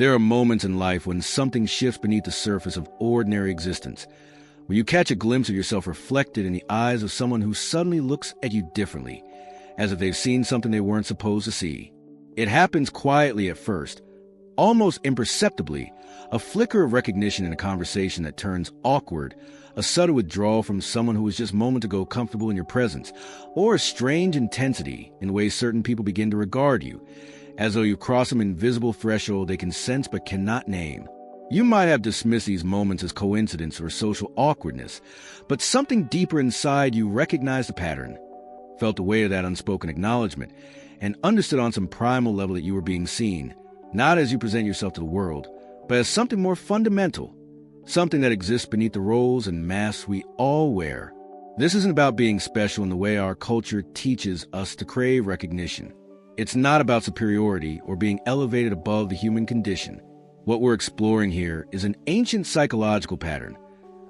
There are moments in life when something shifts beneath the surface of ordinary existence, where you catch a glimpse of yourself reflected in the eyes of someone who suddenly looks at you differently, as if they've seen something they weren't supposed to see. It happens quietly at first, almost imperceptibly, a flicker of recognition in a conversation that turns awkward, a subtle withdrawal from someone who was just moments ago comfortable in your presence, or a strange intensity in the way certain people begin to regard you, as though you cross some invisible threshold they can sense but cannot name. You might have dismissed these moments as coincidence or social awkwardness, but something deeper inside you recognized the pattern, felt the weight of that unspoken acknowledgement, and understood on some primal level that you were being seen, not as you present yourself to the world, but as something more fundamental, something that exists beneath the roles and masks we all wear. This isn't about being special in the way our culture teaches us to crave recognition. It's not about superiority or being elevated above the human condition. What we're exploring here is an ancient psychological pattern,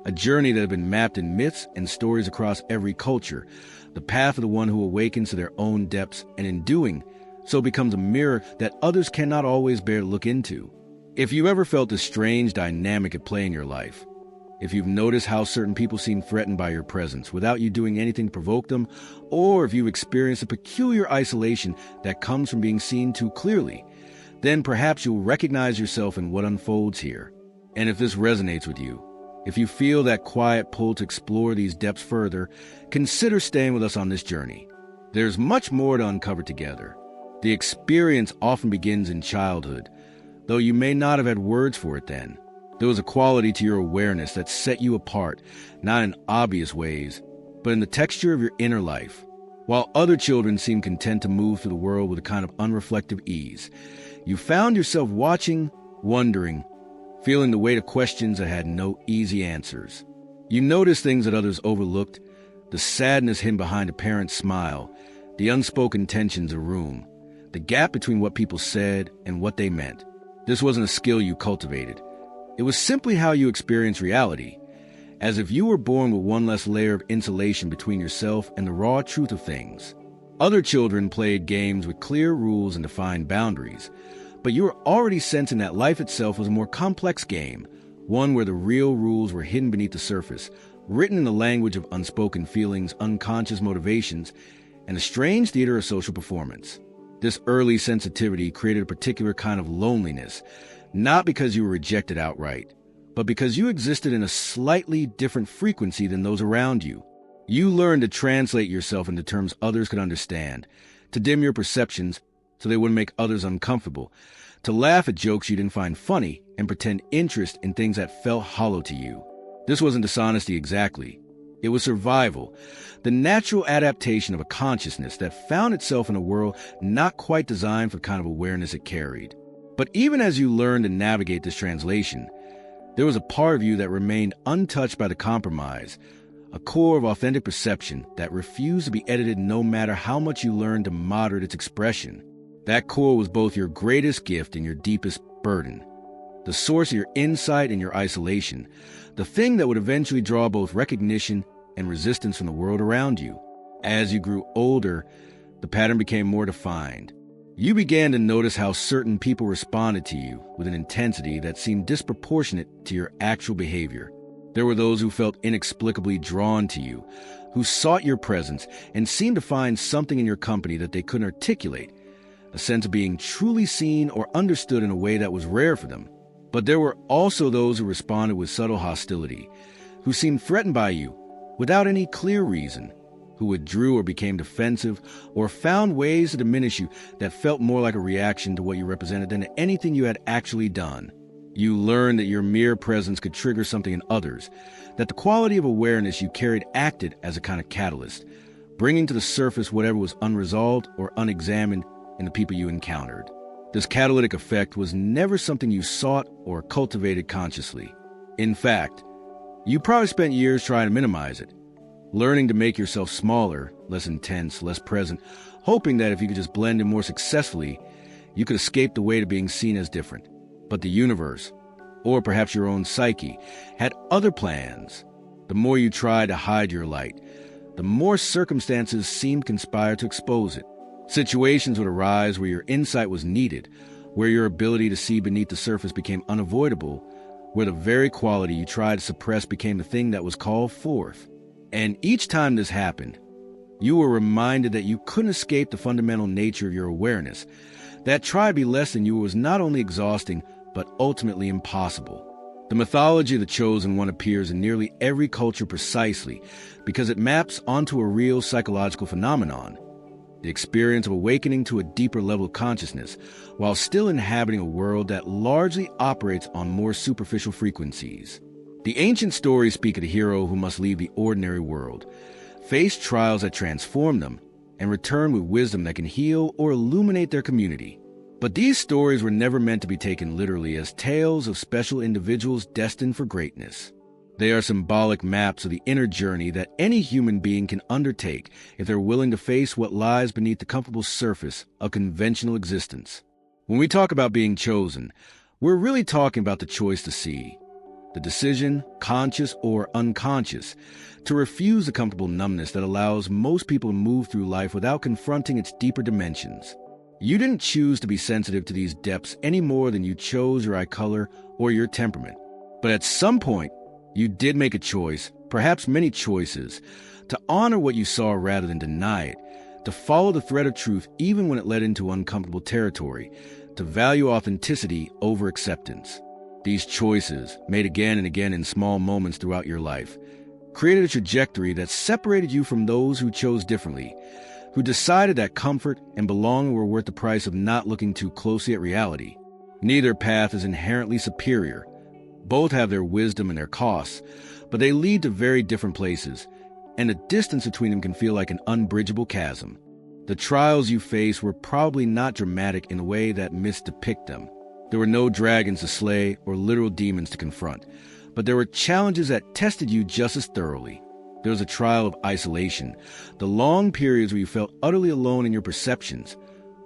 a journey that has been mapped in myths and stories across every culture, the path of the one who awakens to their own depths and in doing so becomes a mirror that others cannot always bear to look into. If you've ever felt this strange dynamic at play in your life, if you've noticed how certain people seem threatened by your presence without you doing anything to provoke them, or if you've experienced a peculiar isolation that comes from being seen too clearly, then perhaps you'll recognize yourself in what unfolds here. And if this resonates with you, if you feel that quiet pull to explore these depths further, consider staying with us on this journey. There's much more to uncover together. The experience often begins in childhood, though you may not have had words for it then. There was a quality to your awareness that set you apart, not in obvious ways, but in the texture of your inner life. While other children seemed content to move through the world with a kind of unreflective ease, you found yourself watching, wondering, feeling the weight of questions that had no easy answers. You noticed things that others overlooked, the sadness hidden behind a parent's smile, the unspoken tensions of a room, the gap between what people said and what they meant. This wasn't a skill you cultivated. It was simply how you experienced reality, as if you were born with one less layer of insulation between yourself and the raw truth of things. Other children played games with clear rules and defined boundaries, but you were already sensing that life itself was a more complex game, one where the real rules were hidden beneath the surface, written in the language of unspoken feelings, unconscious motivations, and a strange theater of social performance. This early sensitivity created a particular kind of loneliness, not because you were rejected outright, but because you existed in a slightly different frequency than those around you. You learned to translate yourself into terms others could understand, to dim your perceptions so they wouldn't make others uncomfortable, to laugh at jokes you didn't find funny and pretend interest in things that felt hollow to you. This wasn't dishonesty exactly. It was survival, the natural adaptation of a consciousness that found itself in a world not quite designed for the kind of awareness it carried. But even as you learned to navigate this translation, there was a part of you that remained untouched by the compromise, a core of authentic perception that refused to be edited no matter how much you learned to moderate its expression. That core was both your greatest gift and your deepest burden, the source of your insight and your isolation, the thing that would eventually draw both recognition and resistance from the world around you. As you grew older, the pattern became more defined. You began to notice how certain people responded to you with an intensity that seemed disproportionate to your actual behavior. There were those who felt inexplicably drawn to you, who sought your presence and seemed to find something in your company that they couldn't articulate, a sense of being truly seen or understood in a way that was rare for them. But there were also those who responded with subtle hostility, who seemed threatened by you without any clear reason, who withdrew or became defensive or found ways to diminish you that felt more like a reaction to what you represented than anything you had actually done. You learned that your mere presence could trigger something in others, that the quality of awareness you carried acted as a kind of catalyst, bringing to the surface whatever was unresolved or unexamined in the people you encountered. This catalytic effect was never something you sought or cultivated consciously. In fact, you probably spent years trying to minimize it, learning to make yourself smaller, less intense, less present, hoping that if you could just blend in more successfully, you could escape the weight of being seen as different. But the universe, or perhaps your own psyche, had other plans. The more you tried to hide your light, the more circumstances seemed to conspire to expose it. Situations would arise where your insight was needed, where your ability to see beneath the surface became unavoidable, where the very quality you tried to suppress became the thing that was called forth. And each time this happened, you were reminded that you couldn't escape the fundamental nature of your awareness. That try to be less than you was not only exhausting, but ultimately impossible. The mythology of the chosen one appears in nearly every culture precisely because it maps onto a real psychological phenomenon, the experience of awakening to a deeper level of consciousness while still inhabiting a world that largely operates on more superficial frequencies. The ancient stories speak of the hero who must leave the ordinary world, face trials that transform them, and return with wisdom that can heal or illuminate their community. But these stories were never meant to be taken literally as tales of special individuals destined for greatness. They are symbolic maps of the inner journey that any human being can undertake if they're willing to face what lies beneath the comfortable surface of conventional existence. When we talk about being chosen, we're really talking about the choice to see, the decision, conscious or unconscious, to refuse the comfortable numbness that allows most people to move through life without confronting its deeper dimensions. You didn't choose to be sensitive to these depths any more than you chose your eye color or your temperament. But at some point, you did make a choice, perhaps many choices, to honor what you saw rather than deny it, to follow the thread of truth even when it led into uncomfortable territory, to value authenticity over acceptance. These choices, made again and again in small moments throughout your life, created a trajectory that separated you from those who chose differently, who decided that comfort and belonging were worth the price of not looking too closely at reality. Neither path is inherently superior. Both have their wisdom and their costs, but they lead to very different places, and the distance between them can feel like an unbridgeable chasm. The trials you face were probably not dramatic in the way that myths depict them. There were no dragons to slay or literal demons to confront, but there were challenges that tested you just as thoroughly. There was a trial of isolation, the long periods where you felt utterly alone in your perceptions,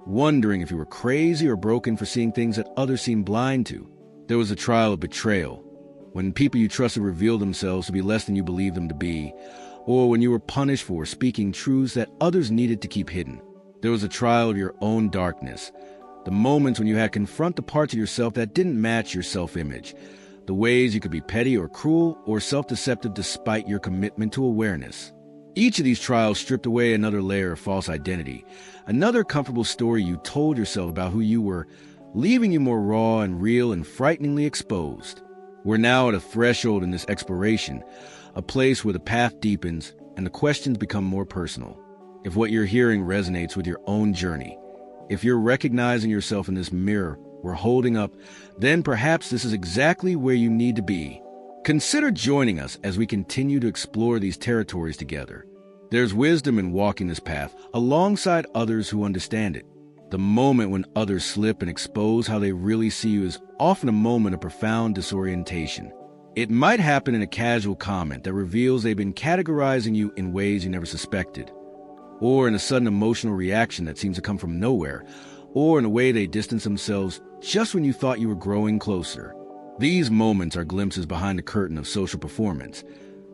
wondering if you were crazy or broken for seeing things that others seemed blind to. There was a trial of betrayal, when people you trusted revealed themselves to be less than you believed them to be, or when you were punished for speaking truths that others needed to keep hidden. There was a trial of your own darkness, the moments when you had to confront the parts of yourself that didn't match your self-image, the ways you could be petty or cruel or self-deceptive despite your commitment to awareness. Each of these trials stripped away another layer of false identity, another comfortable story you told yourself about who you were, leaving you more raw and real and frighteningly exposed. We're now at a threshold in this exploration, a place where the path deepens and the questions become more personal. If what you're hearing resonates with your own journey, if you're recognizing yourself in this mirror we're holding up, then perhaps this is exactly where you need to be. Consider joining us as we continue to explore these territories together. There's wisdom in walking this path alongside others who understand it. The moment when others slip and expose how they really see you is often a moment of profound disorientation. It might happen in a casual comment that reveals they've been categorizing you in ways you never suspected, or in a sudden emotional reaction that seems to come from nowhere, or in a way they distance themselves just when you thought you were growing closer. These moments are glimpses behind the curtain of social performance,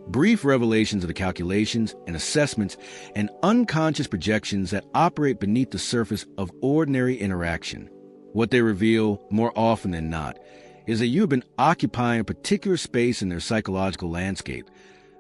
brief revelations of the calculations and assessments and unconscious projections that operate beneath the surface of ordinary interaction. What they reveal, more often than not, is that you have been occupying a particular space in their psychological landscape,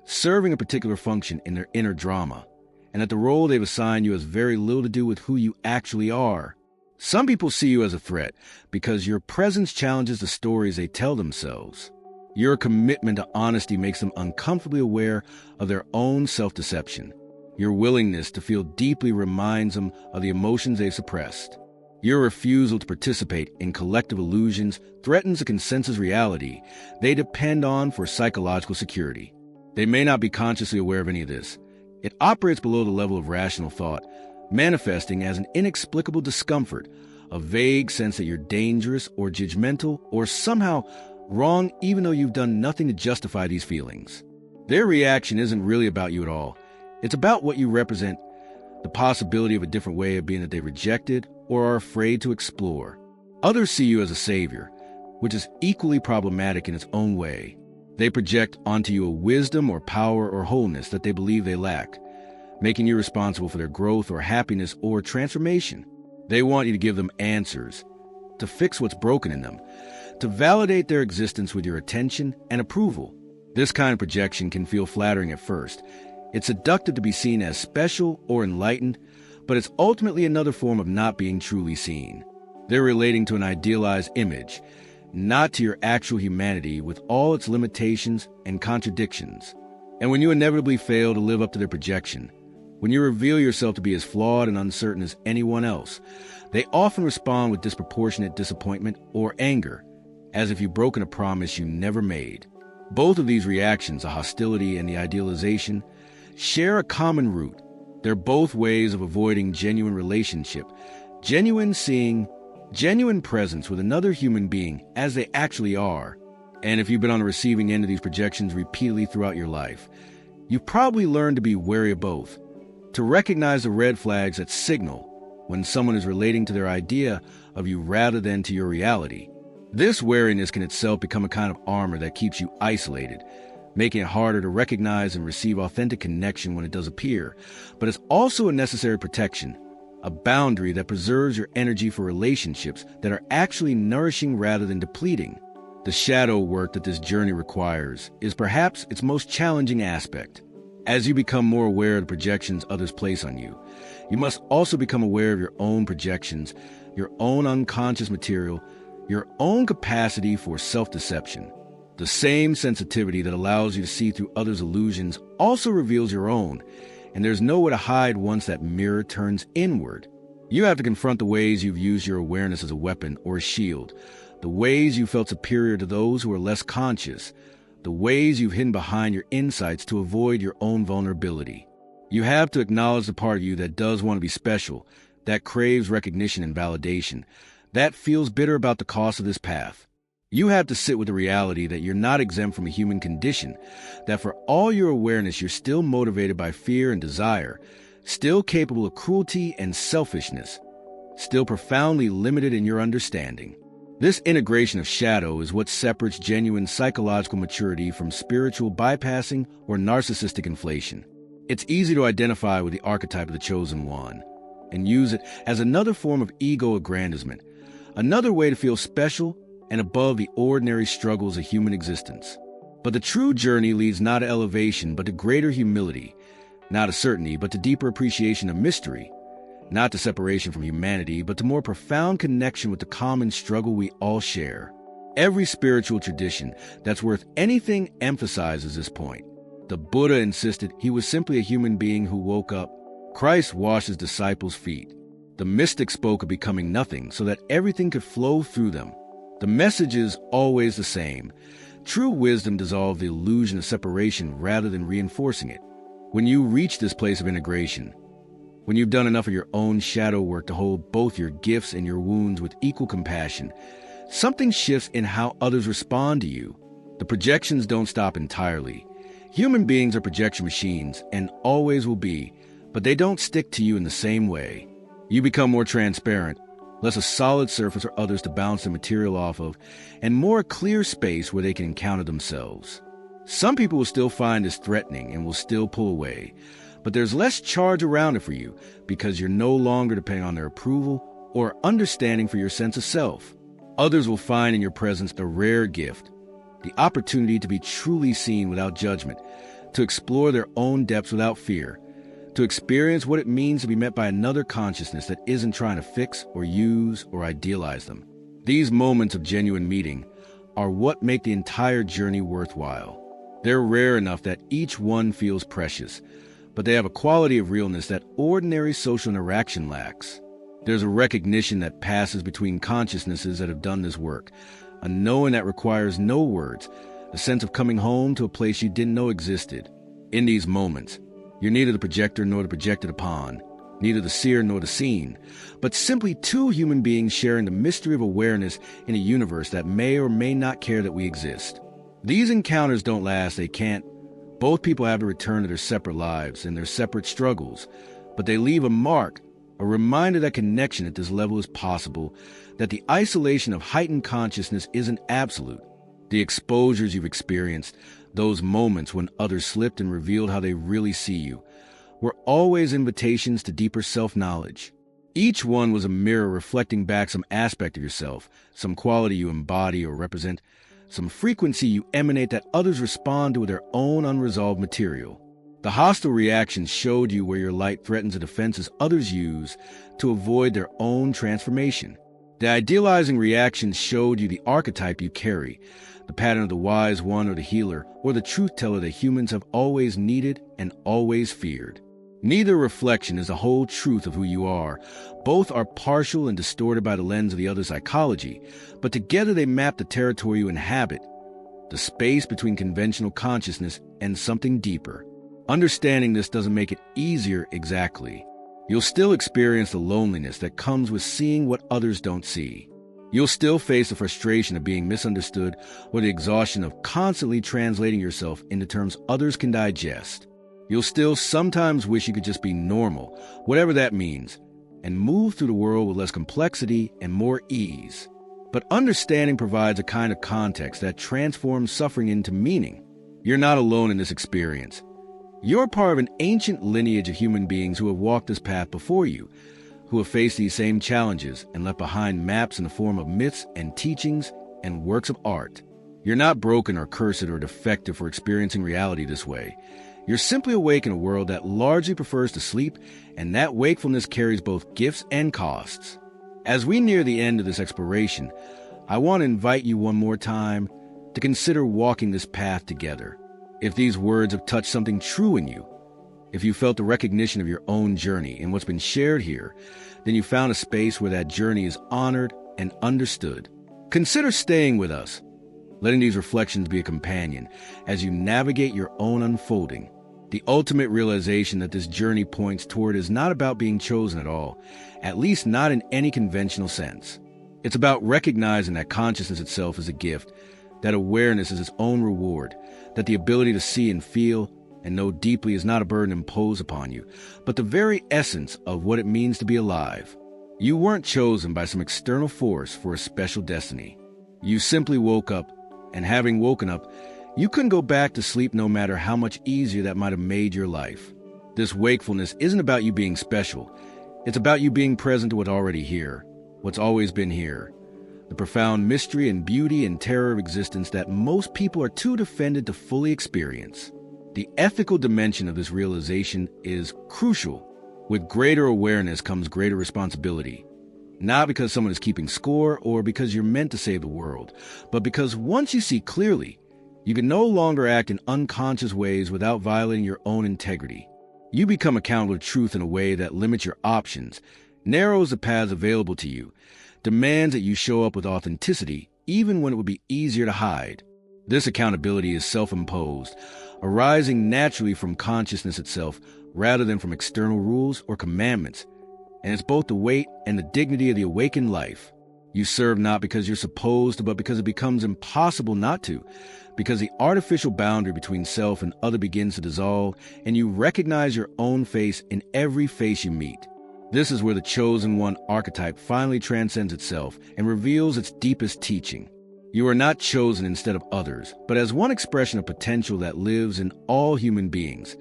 serving a particular function in their inner drama, and that the role they've assigned you has very little to do with who you actually are. Some people see you as a threat because your presence challenges the stories they tell themselves. Your commitment to honesty makes them uncomfortably aware of their own self-deception. Your willingness to feel deeply reminds them of the emotions they've suppressed. Your refusal to participate in collective illusions threatens a consensus reality they depend on for psychological security. They may not be consciously aware of any of this. It operates below the level of rational thought, manifesting as an inexplicable discomfort, a vague sense that you're dangerous or judgmental or somehow wrong even though you've done nothing to justify these feelings. Their reaction isn't really about you at all. It's about what you represent, the possibility of a different way of being that they rejected or are afraid to explore. Others see you as a savior, which is equally problematic in its own way. They project onto you a wisdom or power or wholeness that they believe they lack, making you responsible for their growth or happiness or transformation. They want you to give them answers, to fix what's broken in them, to validate their existence with your attention and approval. This kind of projection can feel flattering at first. It's seductive to be seen as special or enlightened, but it's ultimately another form of not being truly seen. They're relating to an idealized image, not to your actual humanity with all its limitations and contradictions. And when you inevitably fail to live up to their projection, when you reveal yourself to be as flawed and uncertain as anyone else, they often respond with disproportionate disappointment or anger, as if you've broken a promise you never made. Both of these reactions, the hostility and the idealization, share a common root. They're both ways of avoiding genuine relationship, genuine seeing, genuine presence with another human being as they actually are. And if you've been on the receiving end of these projections repeatedly throughout your life, you've probably learned to be wary of both, to recognize the red flags that signal when someone is relating to their idea of you rather than to your reality. This wariness can itself become a kind of armor that keeps you isolated, making it harder to recognize and receive authentic connection when it does appear. But it's also a necessary protection, a boundary that preserves your energy for relationships that are actually nourishing rather than depleting. The shadow work that this journey requires is perhaps its most challenging aspect. As you become more aware of the projections others place on you, you must also become aware of your own projections, your own unconscious material, your own capacity for self-deception. The same sensitivity that allows you to see through others' illusions also reveals your own, and there's nowhere to hide once that mirror turns inward. You have to confront the ways you've used your awareness as a weapon or a shield, the ways you felt superior to those who are less conscious, the ways you've hidden behind your insights to avoid your own vulnerability. You have to acknowledge the part of you that does want to be special, that craves recognition and validation, that feels bitter about the cost of this path. You have to sit with the reality that you're not exempt from a human condition, that for all your awareness you're still motivated by fear and desire, still capable of cruelty and selfishness, still profoundly limited in your understanding. This integration of shadow is what separates genuine psychological maturity from spiritual bypassing or narcissistic inflation. It's easy to identify with the archetype of the chosen one and use it as another form of ego aggrandizement, another way to feel special and above the ordinary struggles of human existence. But the true journey leads not to elevation, but to greater humility, not to certainty, but to deeper appreciation of mystery, not to separation from humanity, but to more profound connection with the common struggle we all share. Every spiritual tradition that's worth anything emphasizes this point. The Buddha insisted he was simply a human being who woke up. Christ washed his disciples' feet. The mystic spoke of becoming nothing so that everything could flow through them. The message is always the same. True wisdom dissolves the illusion of separation rather than reinforcing it. When you reach this place of integration, when you've done enough of your own shadow work to hold both your gifts and your wounds with equal compassion, something shifts in how others respond to you. The projections don't stop entirely. Human beings are projection machines and always will be, but they don't stick to you in the same way. You become more transparent, less a solid surface for others to bounce their material off of, and more a clear space where they can encounter themselves. Some people will still find this threatening and will still pull away, but there's less charge around it for you because you're no longer depending on their approval or understanding for your sense of self. Others will find in your presence a rare gift, the opportunity to be truly seen without judgment, to explore their own depths without fear, to experience what it means to be met by another consciousness that isn't trying to fix or use or idealize them. These moments of genuine meeting are what make the entire journey worthwhile. They're rare enough that each one feels precious, but they have a quality of realness that ordinary social interaction lacks. There's a recognition that passes between consciousnesses that have done this work, a knowing that requires no words, a sense of coming home to a place you didn't know existed. In these moments, you're neither the projector nor the projected upon, neither the seer nor the seen, but simply two human beings sharing the mystery of awareness in a universe that may or may not care that we exist. These encounters don't last, they can't. Both people have to return to their separate lives and their separate struggles, but they leave a mark, a reminder that connection at this level is possible, that the isolation of heightened consciousness isn't absolute. The exposures you've experienced, those moments when others slipped and revealed how they really see you, were always invitations to deeper self-knowledge. Each one was a mirror reflecting back some aspect of yourself, some quality you embody or represent, some frequency you emanate that others respond to with their own unresolved material. The hostile reactions showed you where your light threatens the defenses others use to avoid their own transformation. The idealizing reactions showed you the archetype you carry, the pattern of the wise one or the healer, or the truth teller that humans have always needed and always feared. Neither reflection is the whole truth of who you are. Both are partial and distorted by the lens of the other's psychology, but together they map the territory you inhabit, the space between conventional consciousness and something deeper. Understanding this doesn't make it easier exactly. You'll still experience the loneliness that comes with seeing what others don't see. You'll still face the frustration of being misunderstood or the exhaustion of constantly translating yourself into terms others can digest. You'll still sometimes wish you could just be normal, whatever that means, and move through the world with less complexity and more ease. But understanding provides a kind of context that transforms suffering into meaning. You're not alone in this experience. You're part of an ancient lineage of human beings who have walked this path before you, who have faced these same challenges and left behind maps in the form of myths and teachings and works of art. You're not broken or cursed or defective for experiencing reality this way. You're simply awake in a world that largely prefers to sleep, and that wakefulness carries both gifts and costs. As we near the end of this exploration, I want to invite you one more time to consider walking this path together. If these words have touched something true in you, if you felt the recognition of your own journey in what's been shared here, then you found a space where that journey is honored and understood. Consider staying with us, letting these reflections be a companion as you navigate your own unfolding. The ultimate realization that this journey points toward is not about being chosen at all, at least not in any conventional sense. It's about recognizing that consciousness itself is a gift, that awareness is its own reward, that the ability to see and feel and know deeply is not a burden imposed upon you, but the very essence of what it means to be alive. You weren't chosen by some external force for a special destiny. You simply woke up, and having woken up, you couldn't go back to sleep no matter how much easier that might have made your life. This wakefulness isn't about you being special. It's about you being present to what's already here, what's always been here. The profound mystery and beauty and terror of existence that most people are too defended to fully experience. The ethical dimension of this realization is crucial. With greater awareness comes greater responsibility. Not because someone is keeping score or because you're meant to save the world, but because once you see clearly, you can no longer act in unconscious ways without violating your own integrity. You become accountable to truth in a way that limits your options, narrows the paths available to you, demands that you show up with authenticity even when it would be easier to hide. This accountability is self-imposed, arising naturally from consciousness itself rather than from external rules or commandments. And it's both the weight and the dignity of the awakened life. You serve not because you're supposed to, but because it becomes impossible not to, because the artificial boundary between self and other begins to dissolve, and you recognize your own face in every face you meet. This is where the chosen one archetype finally transcends itself and reveals its deepest teaching. You are not chosen instead of others, but as one expression of potential that lives in all human beings,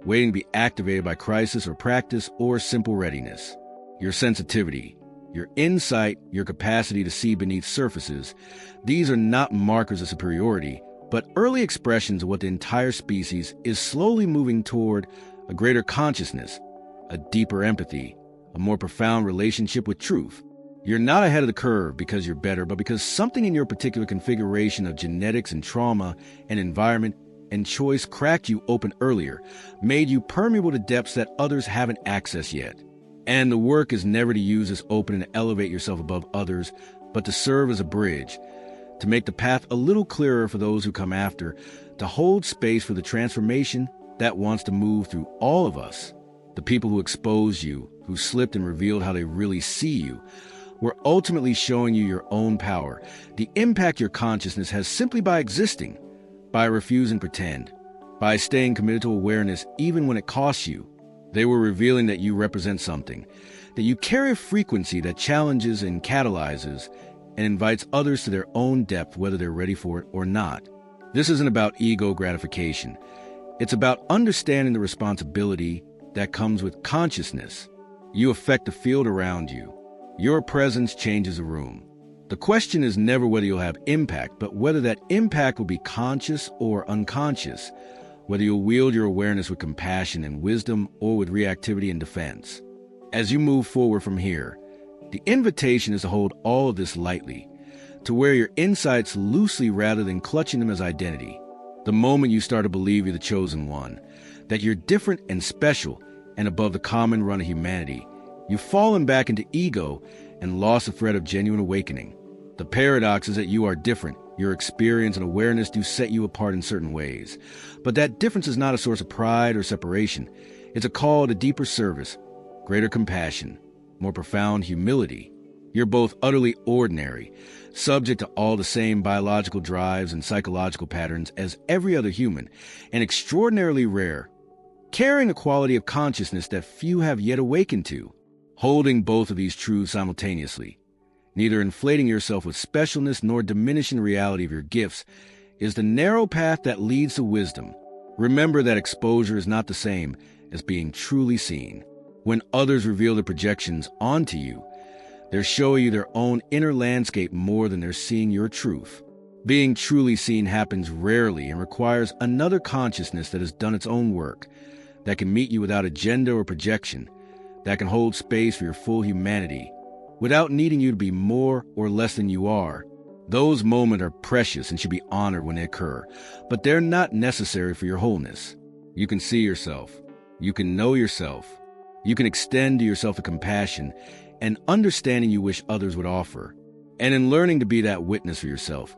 waiting to be activated by crisis or practice or simple readiness. Your sensitivity, your insight, your capacity to see beneath surfaces, these are not markers of superiority, but early expressions of what the entire species is slowly moving toward: a greater consciousness, a deeper empathy, a more profound relationship with truth. You're not ahead of the curve because you're better, but because something in your particular configuration of genetics and trauma and environment and choice cracked you open earlier, made you permeable to depths that others haven't accessed yet. And the work is never to use this opening to elevate yourself above others, but to serve as a bridge, to make the path a little clearer for those who come after, to hold space for the transformation that wants to move through all of us. The people who exposed you, who slipped and revealed how they really see you, were ultimately showing you your own power, the impact your consciousness has simply by existing, by refusing pretend, by staying committed to awareness even when it costs you. They were revealing that you represent something, that you carry a frequency that challenges and catalyzes and invites others to their own depth whether they're ready for it or not. This isn't about ego gratification. It's about understanding the responsibility that comes with consciousness. You affect the field around you. Your presence changes a room. The question is never whether you'll have impact, but whether that impact will be conscious or unconscious, whether you'll wield your awareness with compassion and wisdom or with reactivity and defense. As you move forward from here, the invitation is to hold all of this lightly, to wear your insights loosely rather than clutching them as identity. The moment you start to believe you're the chosen one, that you're different and special and above the common run of humanity, you've fallen back into ego and lost the thread of genuine awakening. The paradox is that you are different. Your experience and awareness do set you apart in certain ways. But that difference is not a source of pride or separation. It's a call to deeper service, greater compassion, more profound humility. You're both utterly ordinary, subject to all the same biological drives and psychological patterns as every other human, and extraordinarily rare, carrying a quality of consciousness that few have yet awakened to, holding both of these truths simultaneously. Neither inflating yourself with specialness nor diminishing the reality of your gifts is the narrow path that leads to wisdom. Remember that exposure is not the same as being truly seen. When others reveal their projections onto you, they're showing you their own inner landscape more than they're seeing your truth. Being truly seen happens rarely and requires another consciousness that has done its own work, that can meet you without agenda or projection, that can hold space for your full humanity, without needing you to be more or less than you are. Those moments are precious and should be honored when they occur, but they're not necessary for your wholeness. You can see yourself. You can know yourself. You can extend to yourself the compassion and understanding you wish others would offer. And in learning to be that witness for yourself,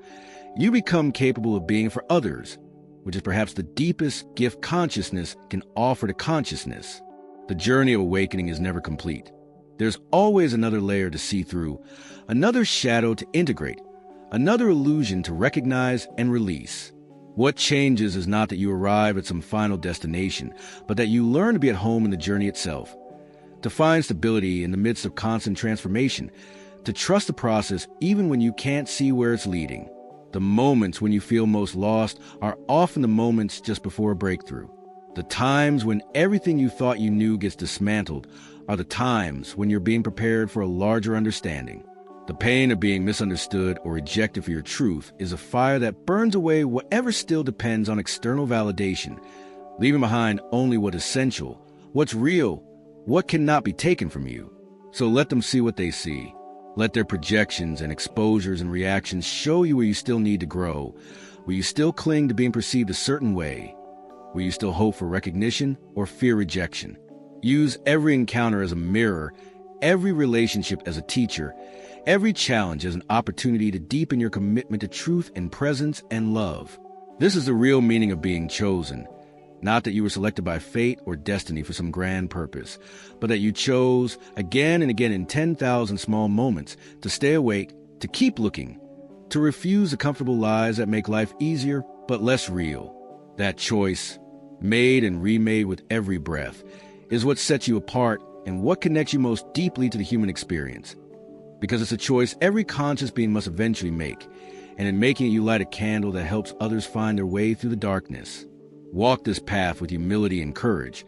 you become capable of being for others, which is perhaps the deepest gift consciousness can offer to consciousness. The journey of awakening is never complete. There's always another layer to see through, another shadow to integrate, another illusion to recognize and release. What changes is not that you arrive at some final destination, but that you learn to be at home in the journey itself, to find stability in the midst of constant transformation, to trust the process even when you can't see where it's leading. The moments when you feel most lost are often the moments just before a breakthrough. The times when everything you thought you knew gets dismantled are the times when you're being prepared for a larger understanding. The pain of being misunderstood or rejected for your truth is a fire that burns away whatever still depends on external validation, leaving behind only what is essential, what's real, what cannot be taken from you. So let them see what they see. Let their projections and exposures and reactions show you where you still need to grow, where you still cling to being perceived a certain way, where you still hope for recognition or fear rejection. Use every encounter as a mirror, every relationship as a teacher, every challenge as an opportunity to deepen your commitment to truth and presence and love. This is the real meaning of being chosen. Not that you were selected by fate or destiny for some grand purpose, but that you chose again and again in 10,000 small moments to stay awake, to keep looking, to refuse the comfortable lies that make life easier but less real. That choice, made and remade with every breath, is what sets you apart and what connects you most deeply to the human experience. Because it's a choice every conscious being must eventually make, and in making it you light a candle that helps others find their way through the darkness. Walk this path with humility and courage,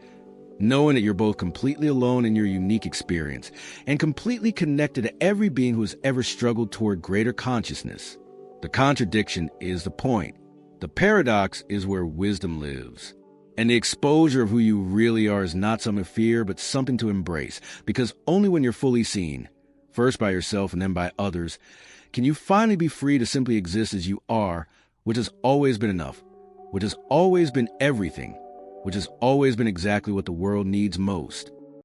knowing that you're both completely alone in your unique experience and completely connected to every being who has ever struggled toward greater consciousness. The contradiction is the point. The paradox is where wisdom lives. And the exposure of who you really are is not something to fear, but something to embrace, because only when you're fully seen, first by yourself and then by others, can you finally be free to simply exist as you are, which has always been enough, which has always been everything, which has always been exactly what the world needs most.